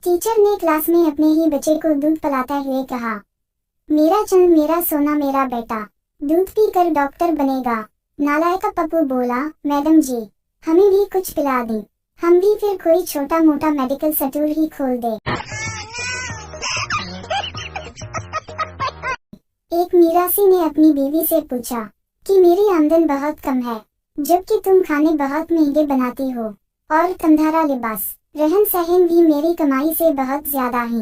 Teacher ने class में अपने ही बच्चे को दूध पिलाते हुए कहा, मेरा चंद, मेरा सोना, मेरा बेटा दूध पी कर डॉक्टर बनेगा। नालायक पप्पू बोला, मैडम जी हमें भी कुछ पिला दें, हम भी फिर कोई छोटा मोटा मेडिकल स्टोर ही खोल दे। एक मीरासी ने अपनी बीवी से पूछा कि मेरी आमदन बहुत कम है, जबकि तुम खाने बहुत महंगे बनाती हो और तुम्हारा लिबास रहन सहन भी मेरी कमाई से बहुत ज्यादा है,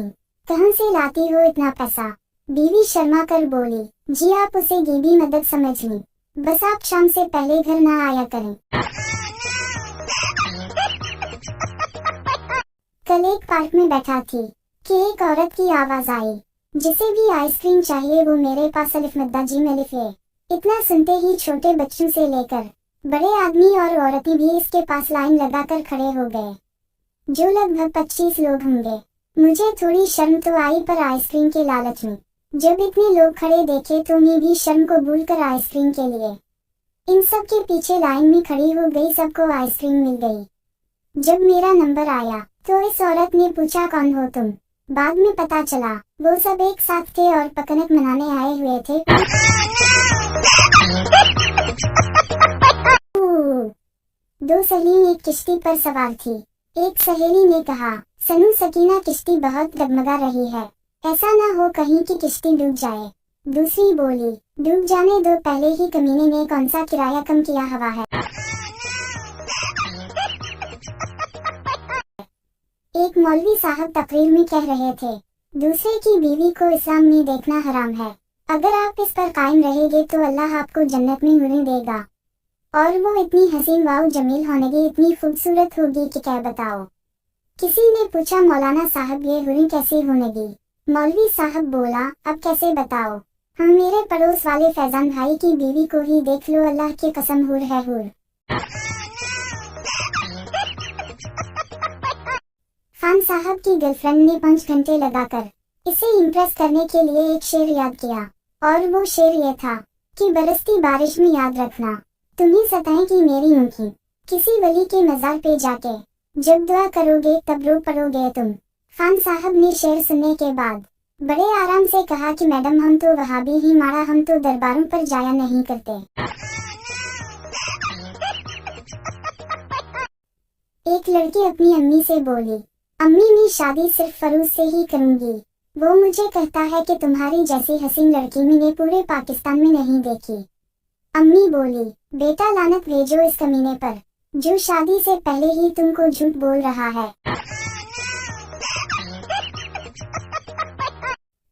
कहाँ से लाती हो इतना पैसा? बीवी शर्मा कर बोली, जी आप उसे गरीबी मदद समझ लें, बस आप शाम से पहले घर ना आया करें। कल एक पार्क में बैठा थी कि एक औरत की आवाज आई, जिसे भी आइसक्रीम चाहिए वो मेरे पास अलिफ मद्दा जी अलिफ है। इतना सुनते ही छोटे बच्चों से लेकर बड़े आदमी और औरतें भी इसके पास लाइन लगाकर खड़े हो गए, जो लगभग 25 लोग होंगे। मुझे थोड़ी शर्म तो आई, पर आइसक्रीम के लालच में जब इतने लोग खड़े देखे तो मैं भी शर्म को भूलकर आइसक्रीम के लिए इन सब के पीछे लाइन में खड़ी हो गई। सबको आइसक्रीम मिल गई। जब मेरा नंबर आया तो इस औरत ने पूछा, कौन हो तुम? बाद में पता चला वो सब एक साथ थे और पिकनिक मनाने आए हुए थे। दो सहेलियां एक किश्ती पर सवार थी। एक सहेली ने कहा, सनू सकीना किश्ती बहुत डगमगा रही है, ऐसा ना हो कहीं कि किश्ती डूब जाए। दूसरी बोली, डूब जाने दो, पहले ही कमीने ने कौन सा किराया कम किया हुआ है। एक मौलवी साहब तकरीर में कह रहे थे, दूसरे की बीवी को इस्लाम में देखना हराम है, अगर आप इस पर कायम रहेंगे तो अल्लाह आपको जन्नत में हुर्रें देगा, और वो इतनी हसीन वाओ जमील होनेगी, इतनी खूबसूरत होगी कि क्या बताओ। किसी ने पूछा, मौलाना साहब ये हुर्रें कैसे होनेगी? मौलवी साहब बोला, अब कैसे बताओ, हम मेरे पड़ोस वाले फैजान भाई की बीवी को ही देख लो, अल्लाह की कसम हुर है हुर। खान साहब की गर्लफ्रेंड ने 5 घंटे लगाकर इसे इम्प्रेस करने के लिए एक शेर याद किया, और वो शेर ये था कि बरसती बारिश में याद रखना, तुम्हें सताएं कि मेरी उनकी किसी वली के मजार पे जाके जब दुआ करोगे तब रो पड़ोगे तुम। खान साहब ने शेर सुनने के बाद बड़े आराम से कहा कि मैडम हम तो वहाबी ही मारा, हम तो दरबारों पर जाया नहीं करते। एक लड़की अपनी अम्मी से बोली, अम्मी मैं शादी सिर्फ फरूज से ही करूंगी, वो मुझे कहता है कि तुम्हारी जैसी हसीन लड़की मैंने पूरे पाकिस्तान में नहीं देखी। अम्मी बोली, बेटा लानत भेजो इस कमीने पर जो शादी से पहले ही तुमको झूठ बोल रहा है।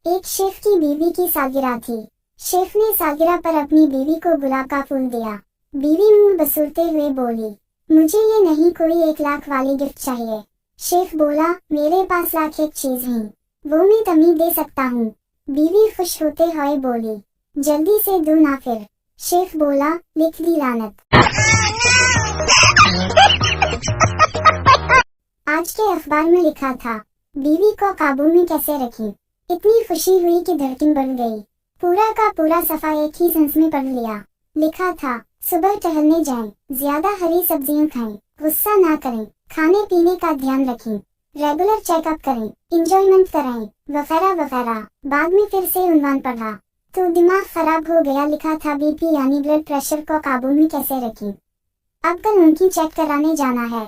एक शेफ की बीवी की सालगिरह थी। शेफ ने सालगिरह पर अपनी बीवी को गुलाब का फूल दिया। बीवी मुंह बसूरते हुए बोली, मुझे ये नहीं कोई 1 लाख वाली गिफ्ट चाहिए। शेफ बोला, मेरे पास लाख एक चीज है, वो मैं तुम्हें दे सकता हूँ। बीवी खुश होते हुए बोली, जल्दी से दो ना फिर। शेफ बोला, लिख दी लानत। आज के अखबार में लिखा था, बीवी को काबू में कैसे रखें। इतनी खुशी हुई कि धड़कन बढ़ गई। पूरा का पूरा सफा एक ही सेंस में पढ़ लिया। लिखा था, सुबह टहलने जाएं, ज्यादा हरी सब्जियां खाएं, गुस्सा ना करें, खाने पीने का ध्यान रखें, रेगुलर चेकअप करें, इंजॉयमेंट करें, वगैरह वगैरह। बाद में फिर से उन्वान पढ़ा तो दिमाग खराब हो गया। लिखा था, बीपी यानी ब्लड प्रेशर को काबू में कैसे रखें। अब कल उनकी चेक कराने जाना है।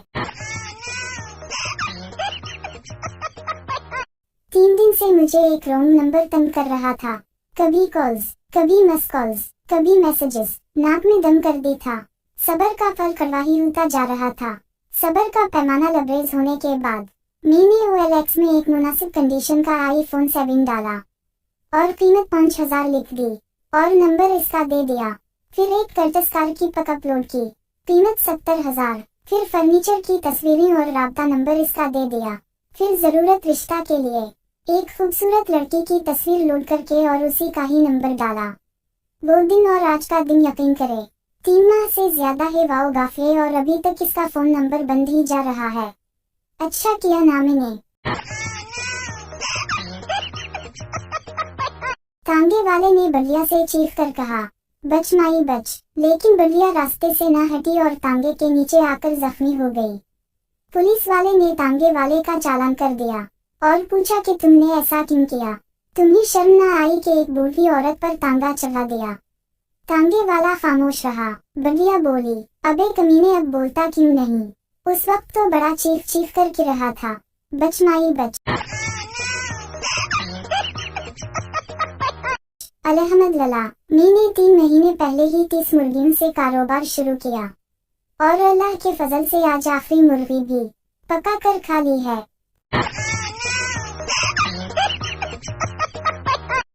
3 दिन से मुझे एक रॉन्ग नंबर तंग कर रहा था, कभी कॉल्स, कभी मिस कॉल्स, कभी मैसेजेस। नाक में दम कर दी था। सबर का फल कड़वा ही होता जा रहा था। सबर का पैमाना लबरेज होने के बाद मैंने OLX में एक मुनासिब कंडीशन का iPhone 7 डाला और कीमत 5000 लिख दी और नंबर इसका दे दिया। फिर एक कर्टस कार की पिक अपलोड की, कीमत 70000। फिर फर्नीचर की तस्वीरें और राब्ता नंबर इसका दे दिया। फिर जरूरत रिश्ता के लिए एक खूबसूरत लड़की की तस्वीर लोड करके और उसी का ही नंबर डाला। वो दिन और आज का दिन यकीन करे 3 माह से ज्यादा है वाओ गाफिले, और अभी तक इसका फोन नंबर बंद ही जा रहा है। अच्छा किया ना मैंने। तांगे वाले ने बलिया से चीख कर कहा, बच माई बच, लेकिन बलिया रास्ते से ना हटी और तांगे के नीचे आकर जख्मी हो गई। पुलिस वाले ने तांगे वाले का चालान कर दिया। और पूछा कि तुमने ऐसा क्यों किया? तुम्हें शर्म न आई कि एक बूढ़ी औरत पर तांगा चढ़ा दिया? तांगे वाला खामोश रहा। बढ़िया बोली, अबे कमीने अब बोलता क्यों नहीं? उस वक्त तो बड़ा चीख चीख करके रहा था, बच माई बच। अहमद लला, मैंने 3 महीने पहले ही 30 मुर्गियों से कारोबार शुरू किया और अल्लाह के फजल से आज आखिरी मुर्गी भी पका कर खा ली है।